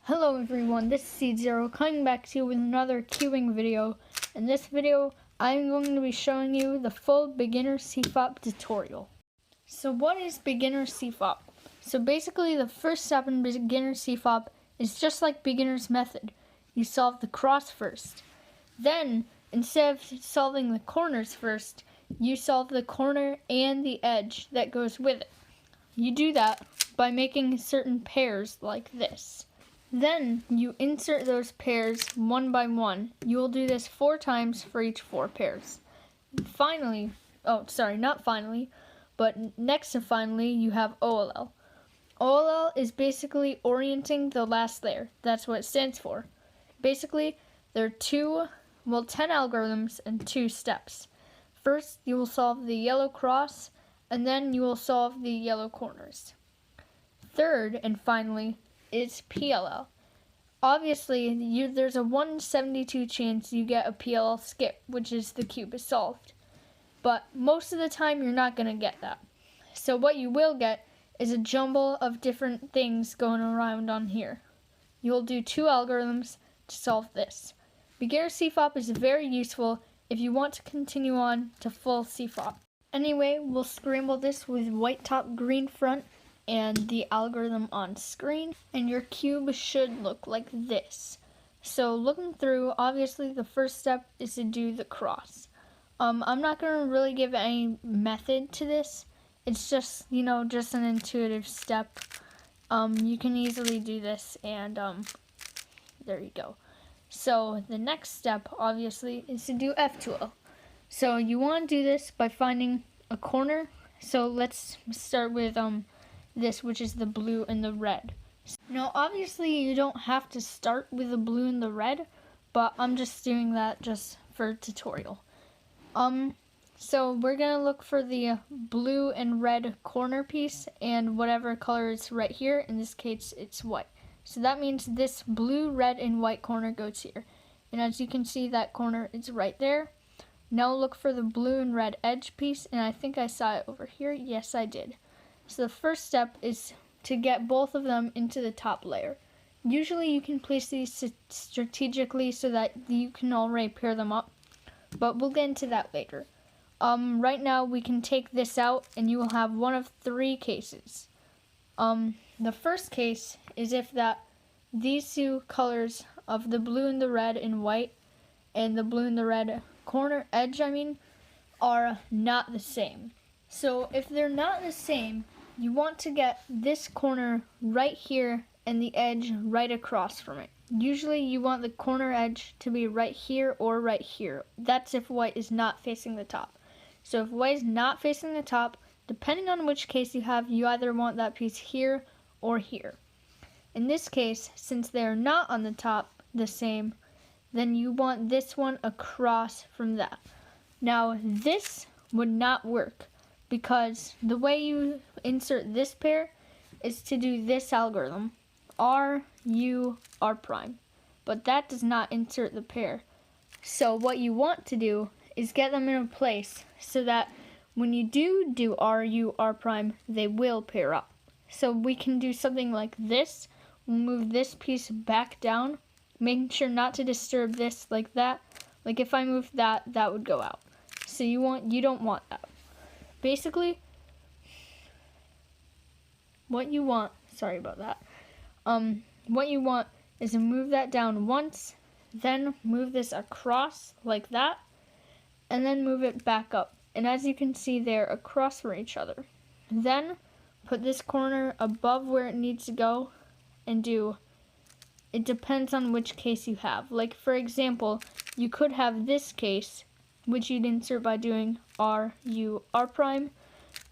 Hello everyone, this is Seed0 coming back to you with another cubing video. In this video, I'm going to be showing you the full beginner CFOP tutorial. So what is beginner CFOP? So basically the first step in beginner CFOP is just like beginner's method. You solve the cross first. Then, instead of solving the corners first, you solve the corner and the edge that goes with it. You do that by making certain pairs like this. Then you insert those pairs one by one. You will do this 4 times for each 4 pairs. Finally, not finally, but next to finally, you have OLL. OLL is basically orienting the last layer. That's what it stands for. Basically, there are 10 algorithms and 2 steps. First, you will solve the yellow cross, and then you will solve the yellow corners. Third, and finally, is PLL. Obviously, there's a 172 chance you get a PLL skip, which is the cube is solved. But most of the time, you're not going to get that. So what you will get is a jumble of different things going around on here. You'll do 2 algorithms to solve this. Beginner CFOP is very useful if you want to continue on to full CFOP. Anyway, we'll scramble this with white top, green front, and the algorithm on screen, and your cube should look like this. So looking through, obviously the first step is to do the cross. I'm not going to really give any method to this. It's just, just an intuitive step. You can easily do this, and there you go. So the next step, obviously, is to do F2L. So you want to do this by finding a corner. So let's start with this, which is the blue and the red. Now, obviously, you don't have to start with the blue and the red, but I'm just doing that just for tutorial. So we're gonna look for the blue and red corner piece, and whatever color is right here. In this case, it's white. So that means this blue, red, and white corner goes here. And as you can see, that corner is right there. Now look for the blue and red edge piece, and I think I saw it over here. Yes, I did. So the first step is to get both of them into the top layer. Usually you can place these strategically so that you can already pair them up, but we'll get into that later. Right now we can take this out and you will have one of 3 cases. The first case is if these 2 colors of the blue and the red and white and the blue and the red corner edge, are not the same. So if they're not the same, you want to get this corner right here and the edge right across from it. Usually you want the corner edge to be right here or right here. That's if white is not facing the top. So if white is not facing the top, depending on which case you have, you either want that piece here or here. In this case, since they're not on the top the same, then you want this one across from that. Now this would not work, because the way you insert this pair is to do this algorithm, R, U, R prime. But that does not insert the pair. So what you want to do is get them in a place so that when you do R, U, R prime, they will pair up. So we can do something like this. We'll move this piece back down, making sure not to disturb this like that. Like if I move that, that would go out. So you don't want that. Basically, what you want is to move that down once, then move this across like that, and then move it back up. And as you can see, they're across from each other. Then put this corner above where it needs to go and it depends on which case you have. Like for example, you could have this case, which you'd insert by doing R, U, R prime,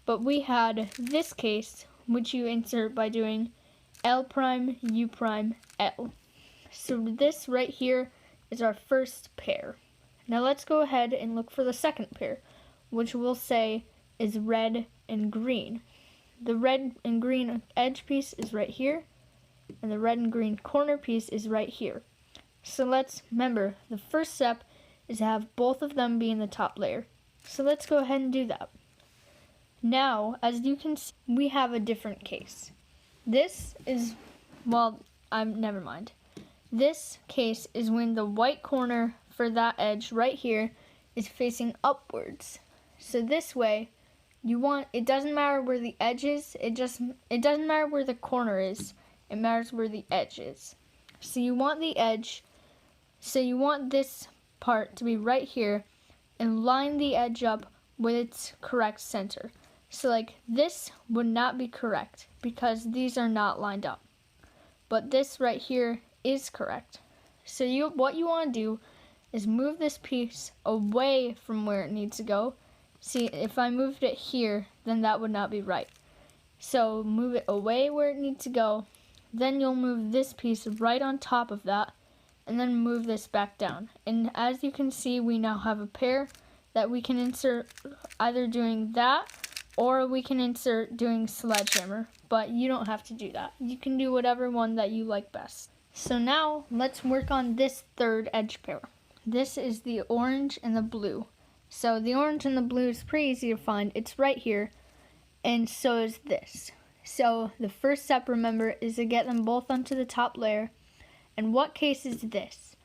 but we had this case, which you insert by doing L prime, U prime, L. So this right here is our first pair. Now let's go ahead and look for the second pair, which we'll say is red and green. The red and green edge piece is right here, and the red and green corner piece is right here. So let's remember, the first step is to have both of them be in the top layer. So let's go ahead and do that. Now, as you can see, we have a different case. This is, well, never mind. This case is when the white corner for that edge right here is facing upwards. So this way, it doesn't matter where the edge is, it doesn't matter where the corner is, it matters where the edge is. So you want this part to be right here and line the edge up with its correct center. So like this would not be correct because these are not lined up. But this right here is correct. So what you want to do is move this piece away from where it needs to go. See, if I moved it here, then that would not be right. So move it away where it needs to go. Then you'll move this piece right on top of that, and then move this back down. And as you can see, we now have a pair that we can insert either doing that, or we can insert doing sledgehammer, but you don't have to do that. You can do whatever one that you like best. So now let's work on this third edge pair. This is the orange and the blue. So the orange and the blue is pretty easy to find. It's right here, and so is this. So the first step, remember, is to get them both onto the top layer. And what case is this?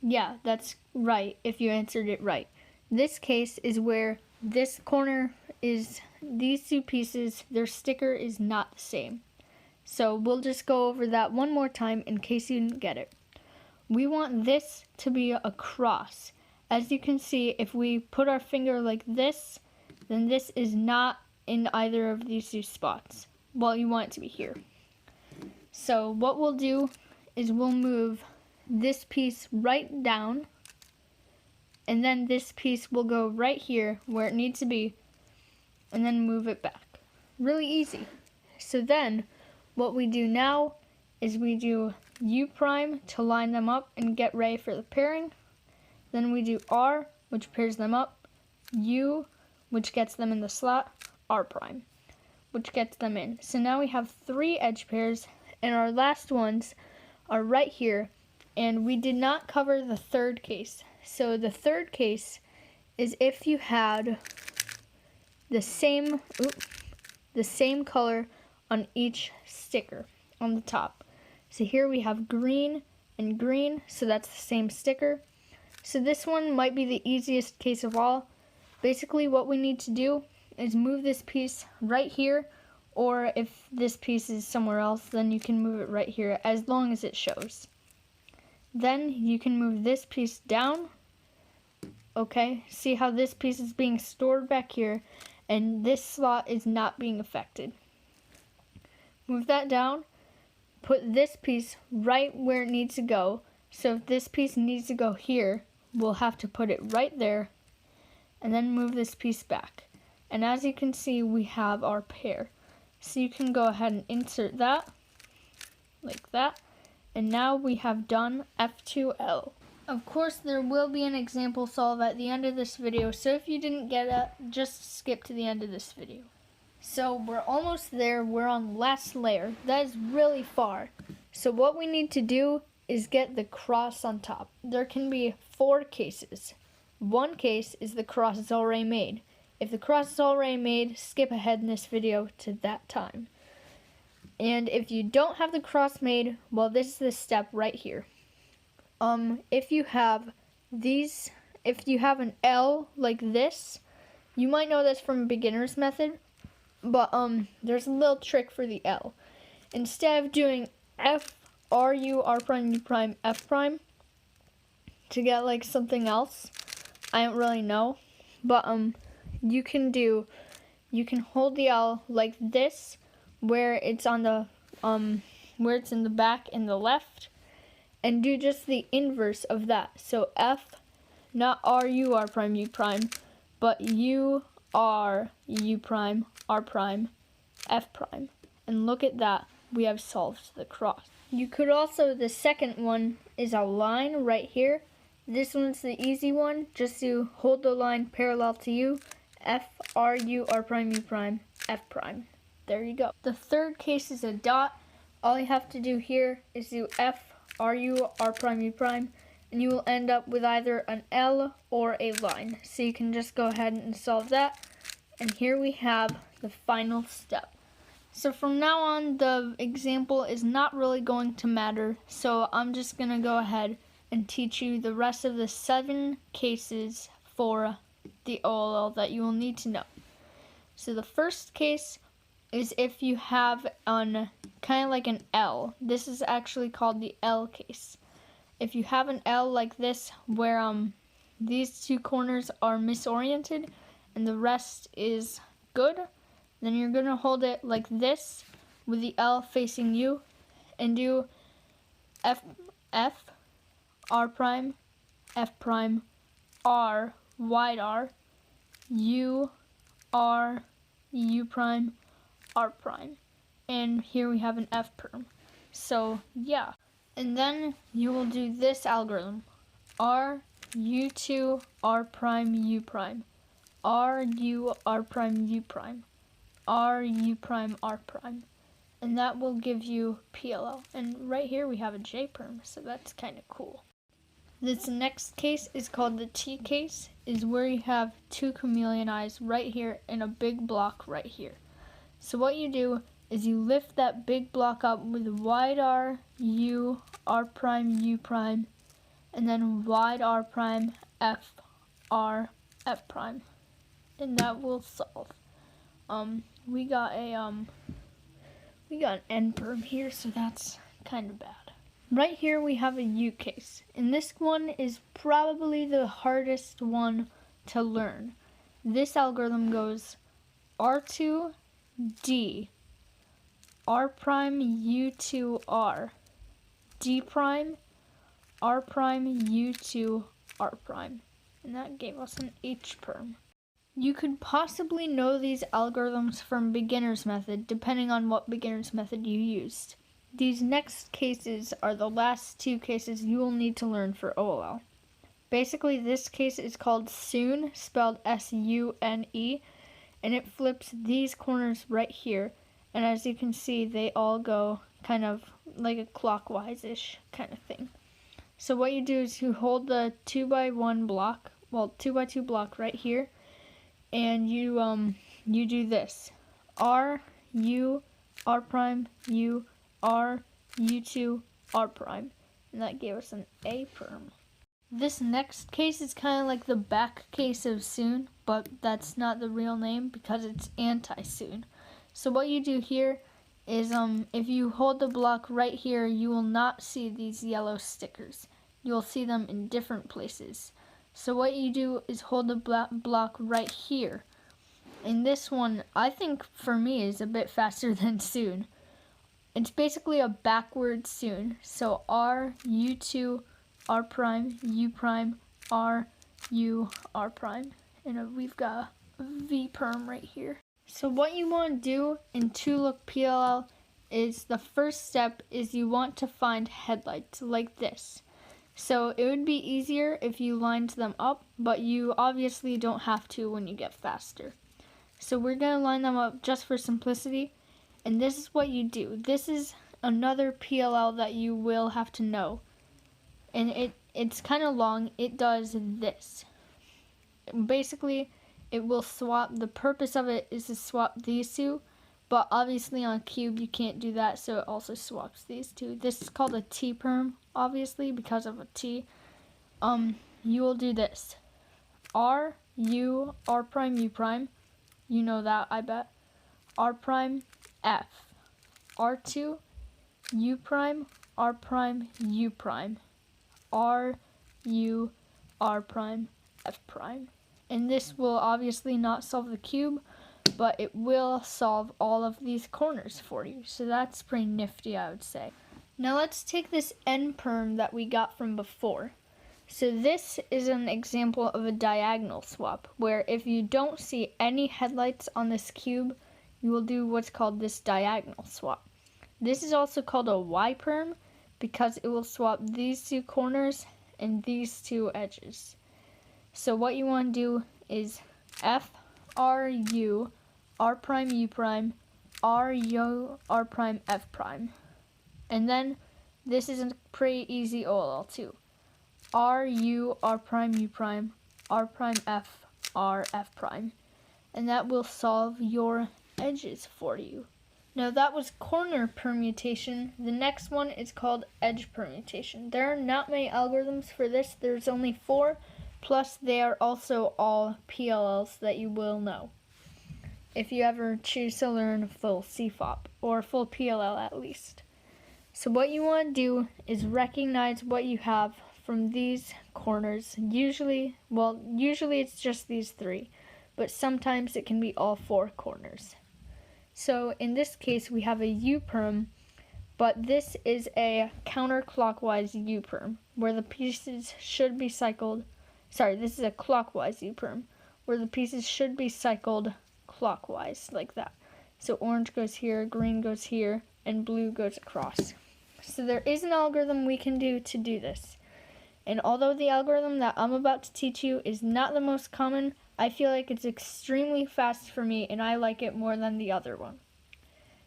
Yeah, that's right if you answered it right. This case is where this corner is, these two pieces, their sticker is not the same. So we'll just go over that one more time in case you didn't get it. We want this to be a cross. As you can see, if we put our finger like this, then this is not in either of these two spots. Well, you want it to be here. So what we'll do is we'll move this piece right down, and then this piece will go right here where it needs to be, and then move it back. Really easy. So then what we do now is we do U prime to line them up and get ready for the pairing. Then we do R, which pairs them up, U, which gets them in the slot, R prime, which gets them in. So now we have 3 edge pairs, and our last ones are right here, and we did not cover the third case. So the third case is if you had the same color on each sticker on the top. So here we have green and green, so that's the same sticker. So this one might be the easiest case of all. Basically what we need to do is move this piece right here, or if this piece is somewhere else, then you can move it right here as long as it shows. Then you can move this piece down. Okay, see how this piece is being stored back here, and this slot is not being affected. Move that down, put this piece right where it needs to go. So if this piece needs to go here, we'll have to put it right there, and then move this piece back. And as you can see, we have our pair. So you can go ahead and insert that, like that. And now we have done F2L. Of course, there will be an example solve at the end of this video, so if you didn't get it, just skip to the end of this video. So we're almost there, we're on last layer. That is really far. So what we need to do is get the cross on top. There can be 4 cases. One case is the cross is already made. If the cross is already made, skip ahead in this video to that time. And if you don't have the cross made, well, this is the step right here. If you have an L like this, you might know this from a beginner's method, but there's a little trick for the L. Instead of doing F, R, U, R prime, U prime, F prime, to get like something else, I don't really know, but you can hold the L like this, where it's on the where it's in the back in the left, and do just the inverse of that. So F, not R, U, R prime, U prime, but U, R, U prime, R prime, F prime. And look at that, we have solved the cross. You could also, the second one is a line right here. This one's the easy one, just to hold the line parallel to you, F, R, U, R prime, U prime, F prime. There you go. The third case is a dot. All you have to do here is do F, R, U, R prime, U prime, and you will end up with either an L or a line. So you can just go ahead and solve that. And here we have the final step. So from now on, the example is not really going to matter. So I'm just going to go ahead and teach you the rest of the 7 cases for the OLL that you will need to know. So the first case is if you have kind of like an L. This is actually called the L case. If you have an L like this, where these 2 corners are misoriented and the rest is good, then you're going to hold it like this with the L facing you and do F, R prime, F prime, R, wide R, U, R, U prime, R prime. And here we have an F perm. So yeah. And then you will do this algorithm. R, U2, R prime, U prime. R, U, R prime, U prime. R, U prime, R prime. And that will give you PLL. And right here we have a J perm, so that's kind of cool. This next case is called the T case, is where you have 2 chameleon eyes right here and a big block right here. So what you do is you lift that big block up with wide R, U, R prime, U prime, and then wide R prime, F, R, F prime. And that will solve. We got an N perm here, so that's kind of bad. Right here we have a U case, and this one is probably the hardest one to learn. This algorithm goes R2, D, R prime, U2, R, D prime, R prime, U2, R prime. And that gave us an H perm. You could possibly know these algorithms from beginner's method, depending on what beginner's method you used. These next cases are the last 2 cases you will need to learn for OLL. Basically, this case is called SUNE, spelled S-U-N-E, and it flips these corners right here. And as you can see, they all go kind of like a clockwise-ish kind of thing. So what you do is you hold the 2x1 block, 2x2 block right here, and you do this. R, U, R prime, U, R, U2, R prime. And that gave us an A perm. This next case is kind of like the back case of SUNE, but that's not the real name because it's anti-SUNE. So what you do here is if you hold the block right here, you will not see these yellow stickers. You'll see them in different places. So what you do is hold the block right here. And this one, I think for me, is a bit faster than SUNE. It's basically a backward SUNE. So R, U2, R prime, U prime, R, U, R prime. And we've got a V perm right here. So what you want to do in 2-look PLL is the first step is you want to find headlights like this. So it would be easier if you lined them up, but you obviously don't have to when you get faster. So we're going to line them up just for simplicity, and this is what you do. This is another PLL that you will have to know, and it's kind of long. It does this. Basically, it will swap. The purpose of it is to swap these 2, but obviously on a cube you can't do that, so it also swaps these 2. This is called a T perm, obviously, because of a T. You will do this. R, U, R prime, U prime. You know that, I bet. R prime, F. R2, U prime, R prime, U prime. R, U, R prime, F prime. And this will obviously not solve the cube, but it will solve all of these corners for you. So that's pretty nifty, I would say. Now let's take this N perm that we got from before. So this is an example of a diagonal swap, where if you don't see any headlights on this cube, you will do what's called this diagonal swap. This is also called a Y perm because it will swap these 2 corners and these 2 edges. So what you want to do is F, R, U, R prime, U prime, R, U, R prime, F prime. And then this is a pretty easy OLL too. R, U, R prime, U prime, R prime, F, R, F prime. And that will solve your edges for you. Now that was corner permutation. The next one is called edge permutation. There are not many algorithms for this. There's only 4, plus they are also all PLLs that you will know if you ever choose to learn full CFOP, or full PLL at least. So what you want to do is recognize what you have from these corners. Usually it's just these 3, but sometimes it can be all 4 corners. So in this case we have a U-perm, but this is a counterclockwise U-perm where the pieces should be cycled. Sorry, this is a clockwise U-perm where the pieces should be cycled clockwise, like that. So orange goes here, green goes here, and blue goes across. So there is an algorithm we can do to do this. And although the algorithm that I'm about to teach you is not the most common, I feel like it's extremely fast for me and I like it more than the other one.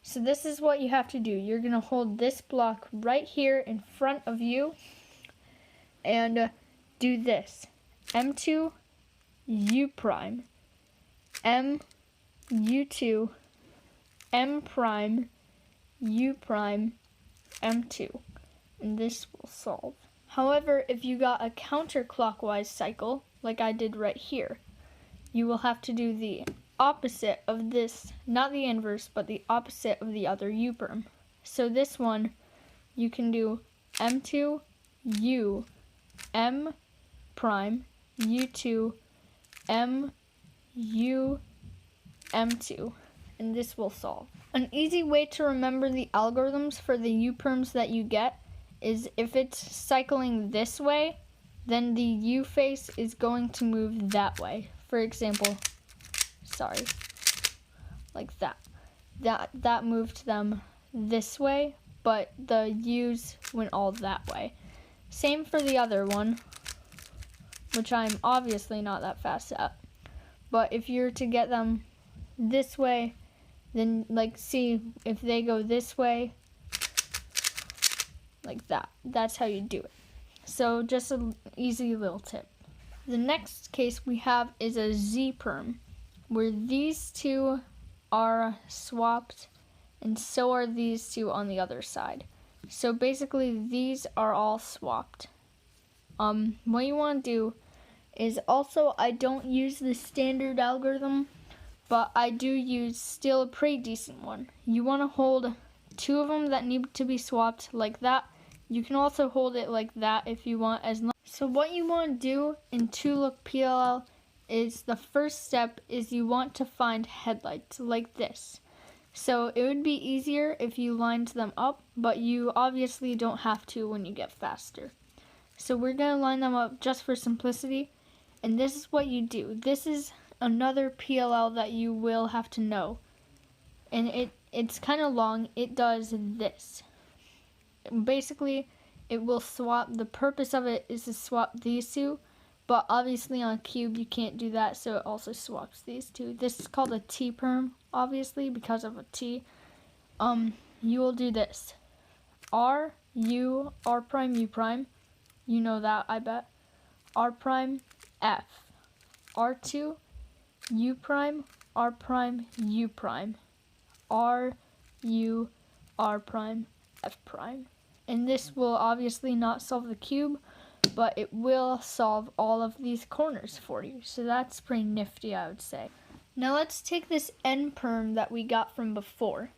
So this is what you have to do. You're going to hold this block right here in front of you and do this. M2, U prime, M, U2, M prime, U prime, M2. And this will solve. However, if you got a counterclockwise cycle, like I did right here, you will have to do the opposite of this, not the inverse, but the opposite of the other U-perm. So this one, you can do M2, U, M prime, U2, M, U, M2, and this will solve. An easy way to remember the algorithms for the U-perms that you get is if it's cycling this way, then the U face is going to move that way. For example, like that. That moved them this way, but the U's went all that way. Same for the other one, which I'm obviously not that fast at. But if you're to get them this way, then see if they go this way, like that. That's how you do it. So just an easy little tip. The next case we have is a Z-perm, where these 2 are swapped and so are these 2 on the other side. So basically these are all swapped. What you want to do is also, I don't use the standard algorithm, but I do use still a pretty decent one. You want to hold 2 of them that need to be swapped like that. You can also hold it like that if you want. So what you want to do in 2-look PLL is the first step is you want to find headlights like this. So it would be easier if you lined them up, but you obviously don't have to when you get faster. So we're going to line them up just for simplicity, and this is what you do. This is another PLL that you will have to know, and it's kind of long. It does this. Basically, it will swap. The purpose of it is to swap these 2, but obviously on a cube you can't do that, so it also swaps these 2. This is called a T-perm, obviously, because of a T. You will do this. R, U, R prime, U prime. You know that, I bet. R prime, F. R2, U prime, R prime, U prime. R, U, R prime, F prime. And this will obviously not solve the cube, but it will solve all of these corners for you. So that's pretty nifty, I would say. Now let's take this N perm that we got from before.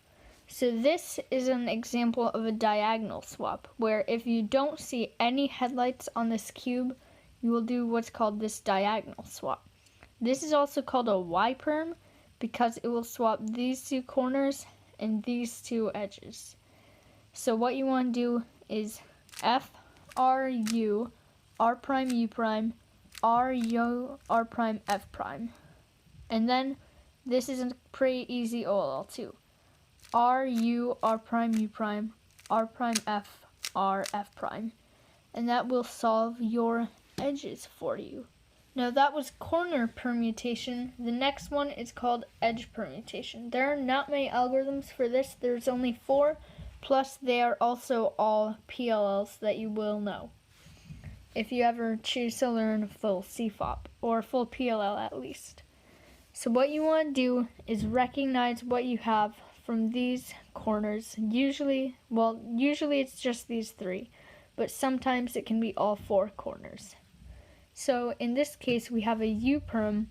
So this is an example of a diagonal swap, where if you don't see any headlights on this cube, you will do what's called this diagonal swap. This is also called a Y perm because it will swap these 2 corners and these 2 edges. So what you want to do is F, R, U, R prime, U prime, R, U, R prime, F prime. And then this is a pretty easy OLL too. R, U, R prime, U prime, R prime, F, R, F prime. And that will solve your edges for you. Now that was corner permutation. The next one is called edge permutation. There are not many algorithms for this. There's only 4. Plus, they are also all PLLs that you will know if you ever choose to learn full CFOP, or full PLL at least. So what you want to do is recognize what you have from these corners. Usually it's just these 3, but sometimes it can be all 4 corners. So in this case, we have a U-perm,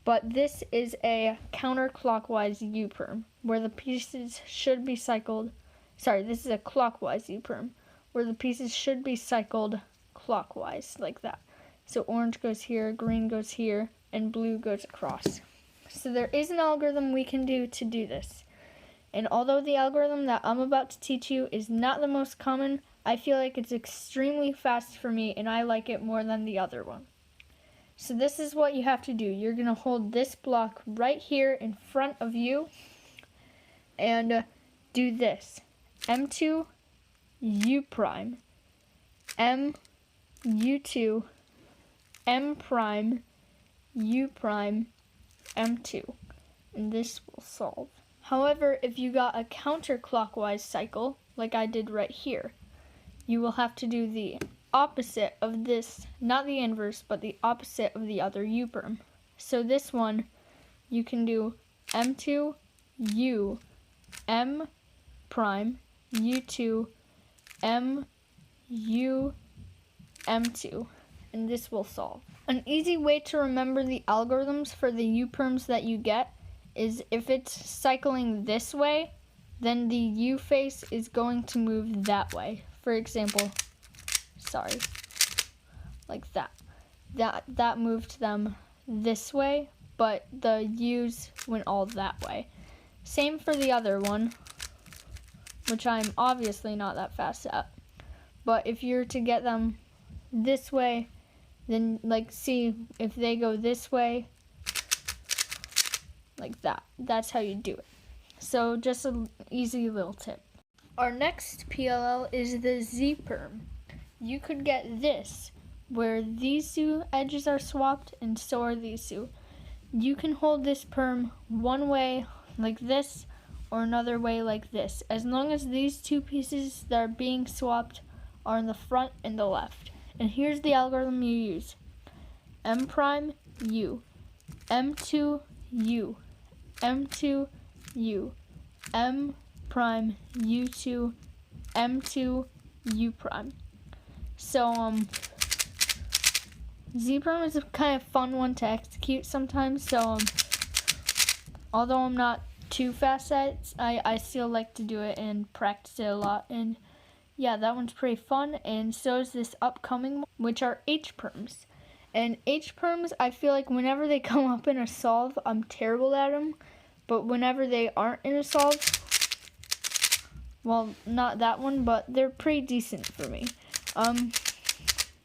but this is a counterclockwise U-perm, where the pieces should be cycled. Sorry, this is a clockwise U-perm, where the pieces should be cycled clockwise, like that. So orange goes here, green goes here, and blue goes across. So there is an algorithm we can do to do this. And although the algorithm that I'm about to teach you is not the most common, I feel like it's extremely fast for me, and I like it more than the other one. So this is what you have to do. You're going to hold this block right here in front of you and do this. M2, U prime, M, U2, M prime, U prime, M2. And this will solve. However, if you got a counterclockwise cycle, like I did right here, you will have to do the opposite of this, not the inverse, but the opposite of the other U-perm. So this one, you can do M2, U, M prime, U2, M, U, M2, and this will solve. An easy way to remember the algorithms for the U-perms that you get is if it's cycling this way, then the U face is going to move that way. For example, like that. That moved them this way, but the U's went all that way. Same for the other one, which I'm obviously not that fast at. But if you're to get them this way, then like see if they go this way, like that. That's how you do it. So just an easy little tip. Our next PLL is the Z-perm. You could get this, where these 2 edges are swapped and so are these 2. You can hold this perm one way like this or another way like this, as long as these 2 pieces that are being swapped are in the front and the left. And here's the algorithm you use. M prime, U, M2, U, M2, U, M prime, U2, M2, U prime. So Z prime is a kind of fun one to execute sometimes. So although I'm not too fast at it, I still like to do it and practice it a lot. And yeah, that one's pretty fun. And so is this upcoming one, which are H perms. And H perms, I feel like whenever they come up in a solve, I'm terrible at them. But whenever they aren't in a solve, well, not that one, but they're pretty decent for me.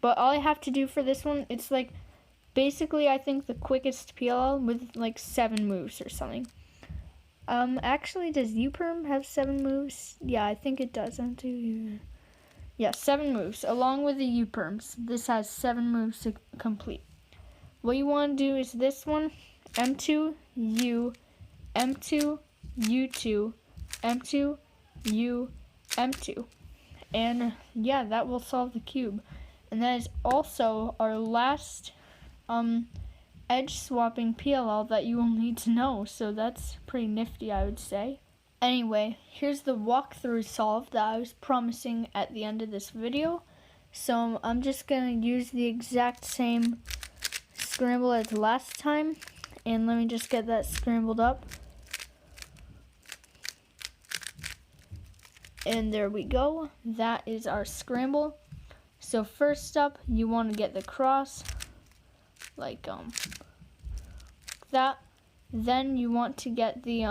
But all I have to do for this one, it's like basically I think the quickest PLL with like 7 moves or something. Actually, does U-perm have 7 moves? Yeah, I think it does. Yeah, 7 moves along with the U-perms. This has 7 moves to complete. What you want to do is this one, M2, U, M2, U2, M2, U, M2. And yeah, that will solve the cube. And that is also our last edge swapping PLL that you will need to know. So that's pretty nifty, I would say. Anyway, here's the walkthrough solve that I was promising at the end of this video. So I'm just going to use the exact same scramble as last time. And let me just get that scrambled up. And there we go. That is our scramble. So first up, you want to get the cross, like that. Then you want to get the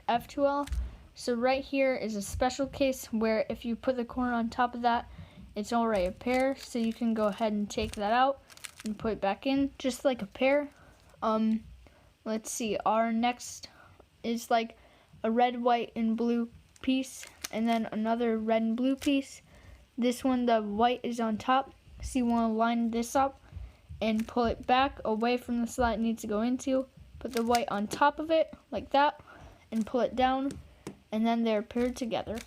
F2L. So right here is a special case where if you put the corner on top of that, it's already a pair. So you can go ahead and take that out and put it back in, just like a pair. Let's see. Our next is like a red, white, and blue piece, and then another red and blue piece. This one, the white is on top, so you want to line this up and pull it back away from the slot it needs to go into. Put the white on top of it, like that, and pull it down, and then they're paired together.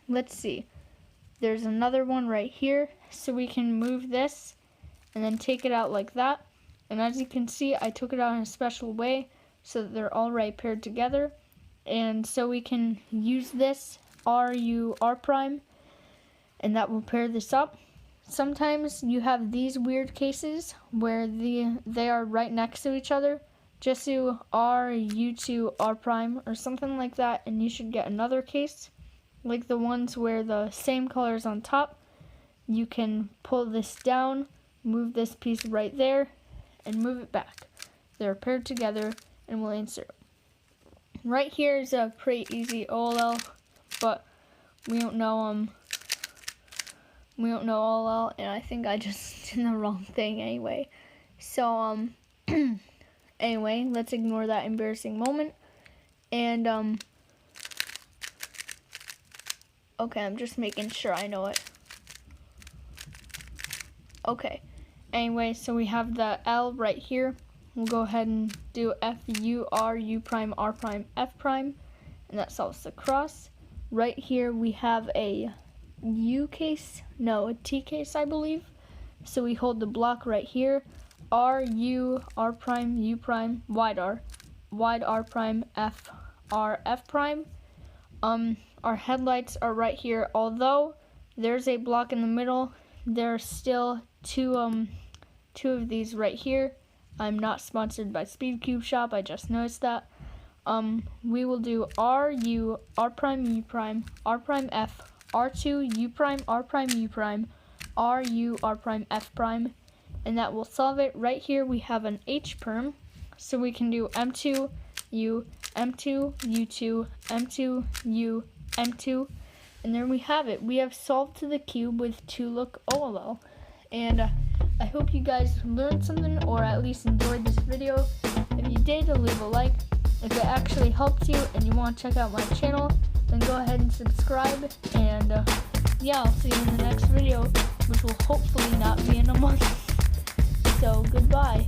Let's see. There's another one right here, so we can move this and then take it out like that. And as you can see, I took it out in a special way so that they're already paired together. and so we can use this R prime, and that will pair this up. Sometimes you have these weird cases where they are right next to each other. Just do RU2 R prime or something like that, and you should get another case. Like the ones where the same color is on top, you can pull this down, move this piece right there, and move it back. They're paired together, and we'll insert. Right here is a pretty easy OLL, but we don't know OLL, and I think I just did the wrong thing anyway. So anyway, let's ignore that embarrassing moment. And okay, I'm just making sure I know it. Okay. Anyway, so we have the L right here. We'll go ahead and do FU R U prime R prime F prime, and that solves the cross. Right here we have a U case, no, a T case, I believe. So we hold the block right here, R U R prime U prime wide R prime F R F prime. Our headlights are right here. Although there's a block in the middle, there's still two of these right here. I'm not sponsored by Speed Cube Shop, I just noticed that. We will do RU R prime U prime R prime F R2 U prime R prime U prime RU R prime F prime, and that will solve it. Right here we have an H perm, so we can do M2 U M2 U2 M2 U M2, and there we have it. We have solved to the cube with 2-look OLL, and I hope you guys learned something or at least enjoyed this video. If you did, leave a like. If it actually helped you and you want to check out my channel, then go ahead and subscribe. And yeah, I'll see you in the next video, which will hopefully not be in a month. So goodbye.